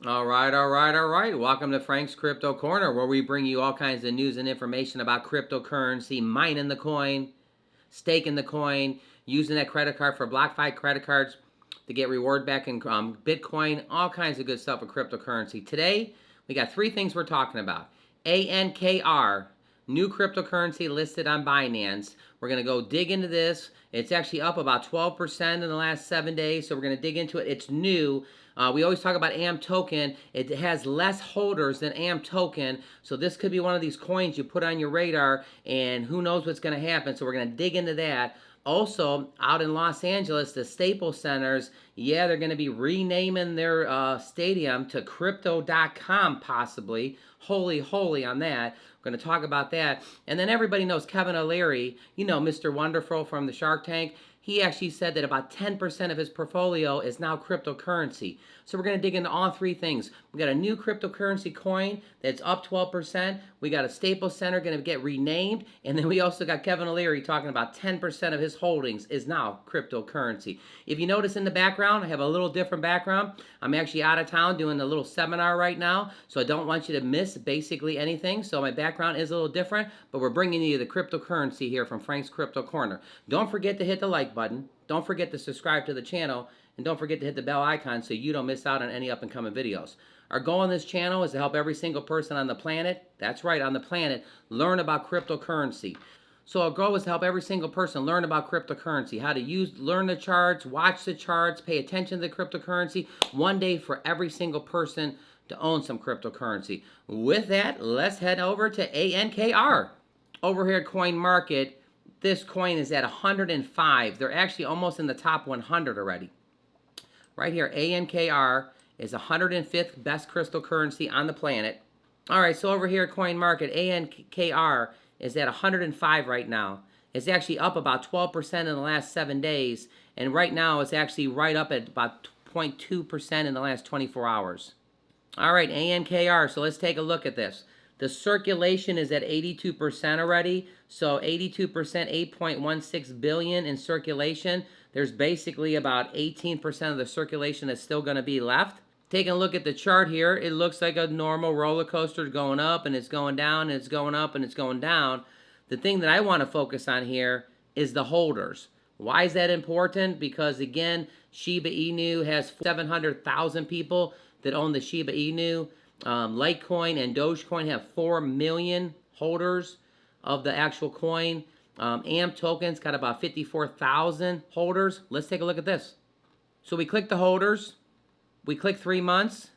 All right. Welcome to Frank's Crypto Corner, where we bring you all kinds of news and information about cryptocurrency, mining the coin, staking the coin, using that credit card for BlockFi credit cards to get reward back in Bitcoin, all kinds of good stuff with cryptocurrency. Today, we got three things we're talking about. ANKR, new cryptocurrency listed on Binance. We're going to go dig into this. It's actually up about 12% in the last 7 days, so we're going to dig into it. It's new. We always talk about AM token. It has less holders than AM token, so this could be one of these coins you put on your radar, and who knows what's going to happen. So we're going to dig into that. Also, out in Los Angeles, the Staples Centers, yeah, they're going to be renaming their stadium to crypto.com possibly. Holy on that. We're going to talk about that. And then everybody knows Kevin O Leary, you know, Mr. Wonderful from the Shark Tank. He actually said that about 10% of his portfolio is now cryptocurrency. So we're going to dig into all three things. We got a new cryptocurrency coin that's up 12%. We got a Staples Center going to get renamed. And then we also got Kevin O Leary talking about 10% of his holdings is now cryptocurrency. If you notice in the background, I have a little different background. I'm actually out of town doing a little seminar right now. So I don't want you to miss basically anything. So my background is a little different. But we're bringing you the cryptocurrency here from Frank's Crypto Corner. Don't forget to hit the like button. Don't forget to subscribe to the channel. And don't forget to hit the bell icon so you don't miss out on any up-and-coming videos. Our goal on this channel is to help every single person on the planet, that's right, on the planet, learn about cryptocurrency. So our goal is to help every single person learn about cryptocurrency, how to learn the charts, watch the charts, pay attention to the cryptocurrency. One day for every single person to own some cryptocurrency. With that, let's head over to ANKR. Over here at Coin Market, this coin is at 105. They're actually almost in the top 100 already. Right here, ANKR is 105th best cryptocurrency on the planet. All right, so over here at Coin Market, ANKR is at 105 right now. It's actually up about 12% in the last 7 days, and right now it's actually right up at about 0.2% in the last 24 hours. All right, ANKR, so let's take a look at this. The circulation is at 82% already, so 82%, 8.16 billion in circulation. There's basically about 18% of the circulation that's still going to be left. Taking a look at the chart here, it looks like a normal roller coaster going up and it's going down and it's going up and it's going down. The thing that I want to focus on here is the holders. Why is that important? Because again, Shiba Inu has 700,000 people that own the Shiba Inu. Litecoin and Dogecoin have 4 million holders of the actual coin. AM tokens got about 54,000 holders. Let's take a look at this. So we click the holders. We click 3 months.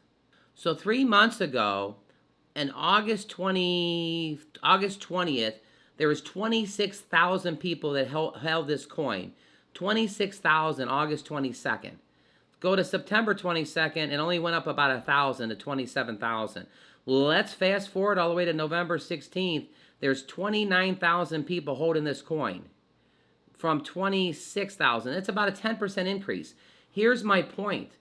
So 3 months ago, on August 20th, there was 26,000 people that held this coin. 26,000 August 22nd. Go to September 22nd, it only went up about 1,000 to 27,000. Let's fast forward all the way to November 16th. There's 29,000 people holding this coin from 26,000. It's about a 10% increase. Here's my point.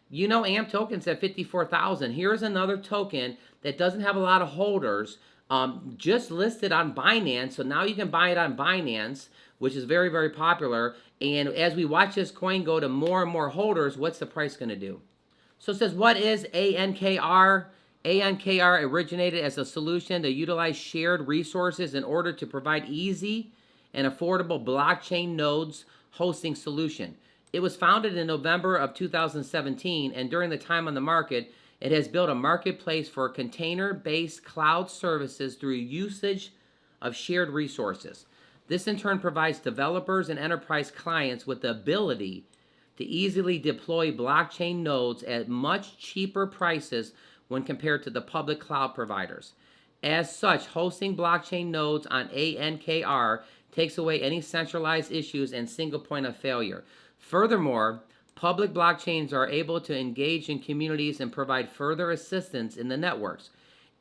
You know AMP tokens at 54,000. Here's another token that doesn't have a lot of holders, just listed on Binance. So now you can buy it on Binance, which is very, very popular. And as we watch this coin go to more and more holders, what's the price going to do? So it says, what is ANKR? ANKR originated as a solution to utilize shared resources in order to provide easy and affordable blockchain nodes hosting solution. It was founded in November of 2017, and during the time on the market, it has built a marketplace for container-based cloud services through usage of shared resources. This in turn provides developers and enterprise clients with the ability to easily deploy blockchain nodes at much cheaper prices when compared to the public cloud providers. As such, hosting blockchain nodes on ANKR takes away any centralized issues and single point of failure. Furthermore, public blockchains are able to engage in communities and provide further assistance in the networks.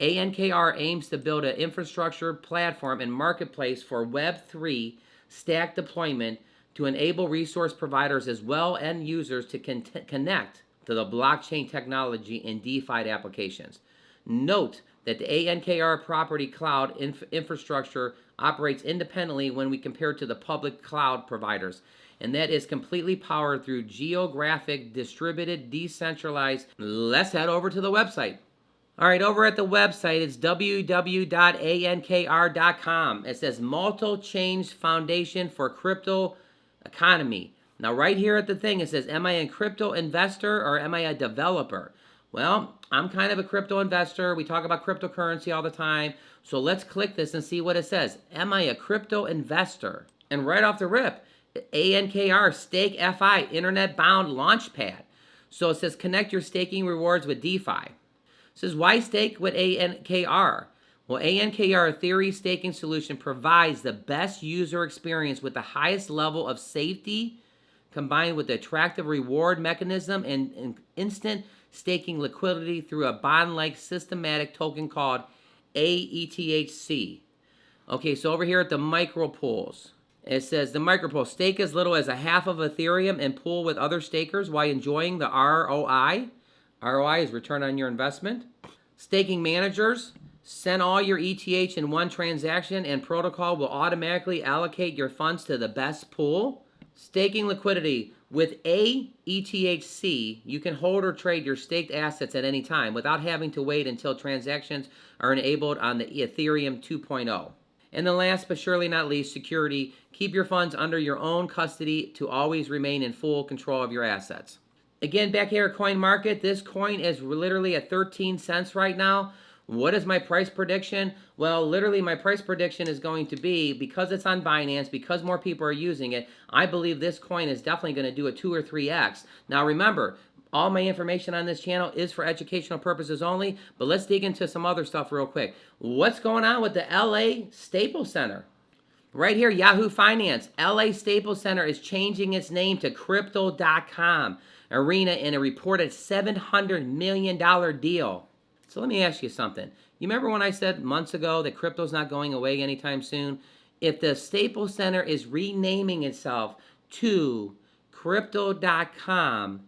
ANKR aims to build an infrastructure, platform, and marketplace for Web3 stack deployment to enable resource providers as well as users to connect to the blockchain technology in DeFi applications. Note that the ANKR property cloud infrastructure operates independently when we compare to the public cloud providers. and that is completely powered through geographic, distributed, decentralized. Let's head over to the website. All right, over at the website, it's www.ankr.com. It says Multi-Chain Foundation for Crypto Economy. Now, right here at the thing, it says, am I a crypto investor or am I a developer? Well, I'm kind of a crypto investor. We talk about cryptocurrency all the time. So let's click this and see what it says. Am I a crypto investor? And right off the rip, ANKR Stake FI Internet Bound Launchpad. So it says connect your staking rewards with DeFi. It says why stake with ANKR? Well, ANKR Ethereum staking solution provides the best user experience with the highest level of safety, combined with the attractive reward mechanism and instant staking liquidity through a bond-like systematic token called AETHC. Okay, so over here at the micro pools, it says the micro pool, stake as little as a half of Ethereum and pool with other stakers while enjoying the ROI. ROI is return on your investment. Staking managers, send all your ETH in one transaction and protocol will automatically allocate your funds to the best pool. Staking liquidity. With AETHC, you can hold or trade your staked assets at any time without having to wait until transactions are enabled on the Ethereum 2.0. And then last but surely not least, security. Keep your funds under your own custody to always remain in full control of your assets. Again, back here at Coin Market, this coin is literally at 13 cents right now. What is my price prediction? Well, literally my price prediction is going to be, because it's on Binance, because more people are using it, I believe this coin is definitely going to do a 2 or 3x. Now remember, all my information on this channel is for educational purposes only, but let's dig into some other stuff real quick. What's going on with the LA Staples Center? Right here, Yahoo Finance. LA Staples Center is changing its name to crypto.com Arena in a reported $700 million deal. So let me ask you something. You remember when I said months ago that crypto's not going away anytime soon? If the Staples Center is renaming itself to crypto.com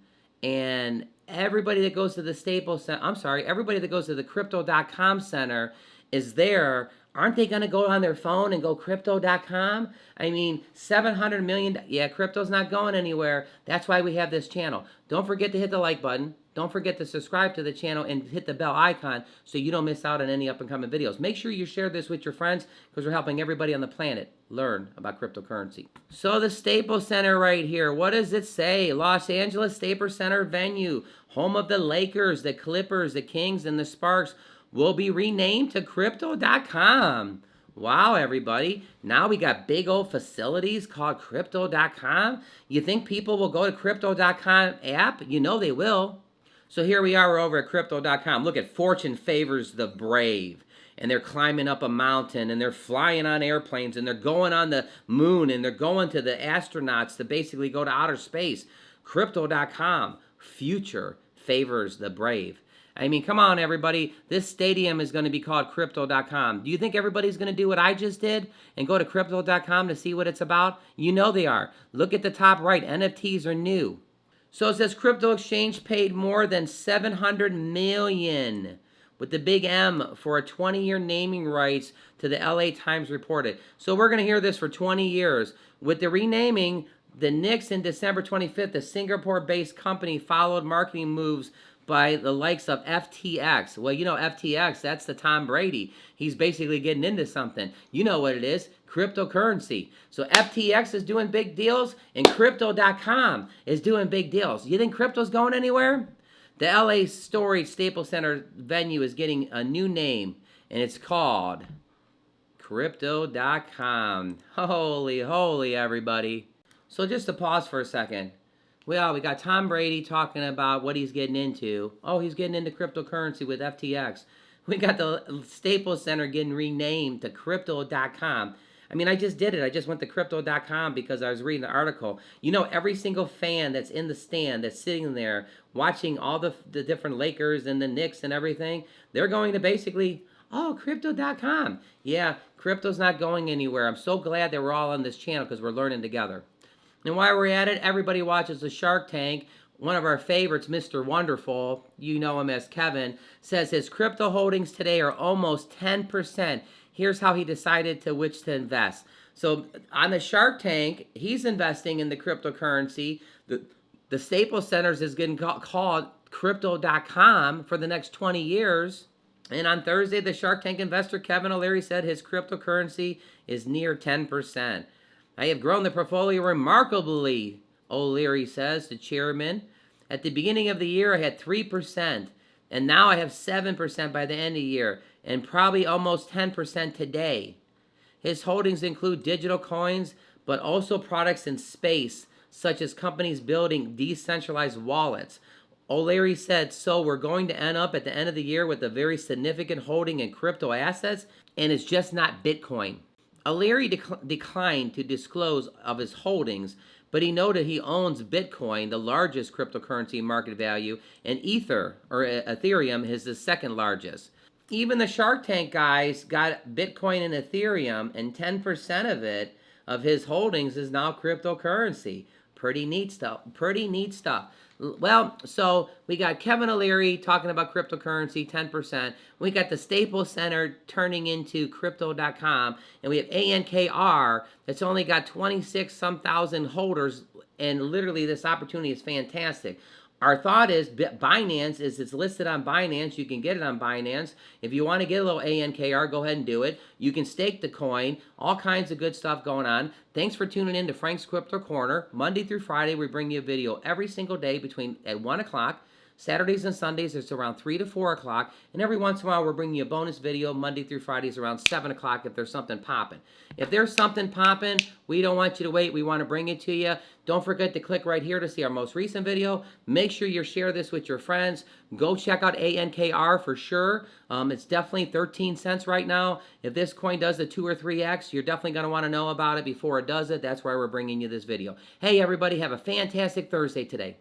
and everybody that goes to the Staples Center, everybody that goes to the crypto.com center is there, aren't they going to go on their phone and go crypto.com? I mean, $700 million. Yeah, crypto's not going anywhere. That's why we have this channel. Don't forget to hit the like button. Don't forget to subscribe to the channel and hit the bell icon so you don't miss out on any up-and-coming videos. Make sure you share this with your friends because we're helping everybody on the planet learn about cryptocurrency. So the Staples Center right here, what does it say? Los Angeles Staples Center venue, home of the Lakers, the Clippers, the Kings, and the Sparks, will be renamed to crypto.com. Wow, everybody. Now we got big old facilities called crypto.com. You think people will go to crypto.com app? You know they will. So here we are, we're over at crypto.com. Look at fortune favors the brave. And they're climbing up a mountain and they're flying on airplanes and they're going on the moon and they're going to the astronauts to basically go to outer space. Crypto.com, future favors the brave. I mean, come on, everybody. This stadium is going to be called crypto.com. Do you think everybody's going to do what I just did and go to crypto.com to see what it's about? You know they are. Look at the top right. NFTs are new. So it says crypto exchange paid more than $700 million with the big M for a 20-year naming rights to the LA Times reported. So we're going to hear this for 20 years. With the renaming, the Knicks in December 25th, the Singapore-based company followed marketing moves by the likes of FTX. Well, you know FTX, that's the Tom Brady. He's basically getting into something. You know what it is, cryptocurrency. So FTX is doing big deals and crypto.com is doing big deals. You think crypto's going anywhere? The LA Storage Staples Center venue is getting a new name and it's called crypto.com. Holy, everybody. So just to pause for a second. Well, we got Tom Brady talking about what he's getting into. Oh, he's getting into cryptocurrency with FTX. We got the Staples Center getting renamed to crypto.com. I mean, I just did it. I just went to crypto.com because I was reading the article. You know, every single fan that's in the stand, that's sitting there watching all the different Lakers and the Knicks and everything, they're going to basically, oh, crypto.com. Yeah, crypto's not going anywhere. I'm so glad that we're all on this channel because we're learning together. And while we're at it, everybody watches the Shark Tank. One of our favorites, Mr. Wonderful, you know him as Kevin, says his crypto holdings today are almost 10%. Here's how he decided to which to invest. So on the Shark Tank, he's investing in the cryptocurrency. The Staples Centers is getting called crypto.com for the next 20 years. And on Thursday, the Shark Tank investor Kevin O Leary said his cryptocurrency is near 10%. I have grown the portfolio remarkably, O'Leary says, the chairman. At the beginning of the year, I had 3%, and now I have 7% by the end of the year, and probably almost 10% today. His holdings include digital coins, but also products in space, such as companies building decentralized wallets. O'Leary said, so we're going to end up at the end of the year with a very significant holding in crypto assets, and it's just not Bitcoin. O'Leary declined to disclose of his holdings, but he noted he owns Bitcoin, the largest cryptocurrency market value, and Ethereum is the second largest. Even the Shark Tank guys got Bitcoin and Ethereum, and 10% of it, of his holdings, is now cryptocurrency. Pretty neat stuff. Pretty neat stuff. Well, so we got Kevin O Leary talking about cryptocurrency, 10%. We got the Staples Center turning into crypto.com. And we have ANKR that's only got 26 some thousand holders. And literally this opportunity is fantastic. Our thought is Binance it's listed on Binance. You can get it on Binance. If you want to get a little ANKR, go ahead and do it. You can stake the coin. All kinds of good stuff going on. Thanks for tuning in to Frank's Crypto Corner. Monday through Friday, we bring you a video every single day at 1 o'clock. Saturdays and Sundays, it's around 3 to 4 o'clock. And every once in a while, we're bringing you a bonus video Monday through Fridays around 7 o'clock if there's something popping. If there's something popping, we don't want you to wait. We want to bring it to you. Don't forget to click right here to see our most recent video. Make sure you share this with your friends. Go check out ANKR for sure. It's definitely 13 cents right now. If this coin does the 2 or 3x, you're definitely going to want to know about it before it does it. That's why we're bringing you this video. Hey, everybody, have a fantastic Thursday today.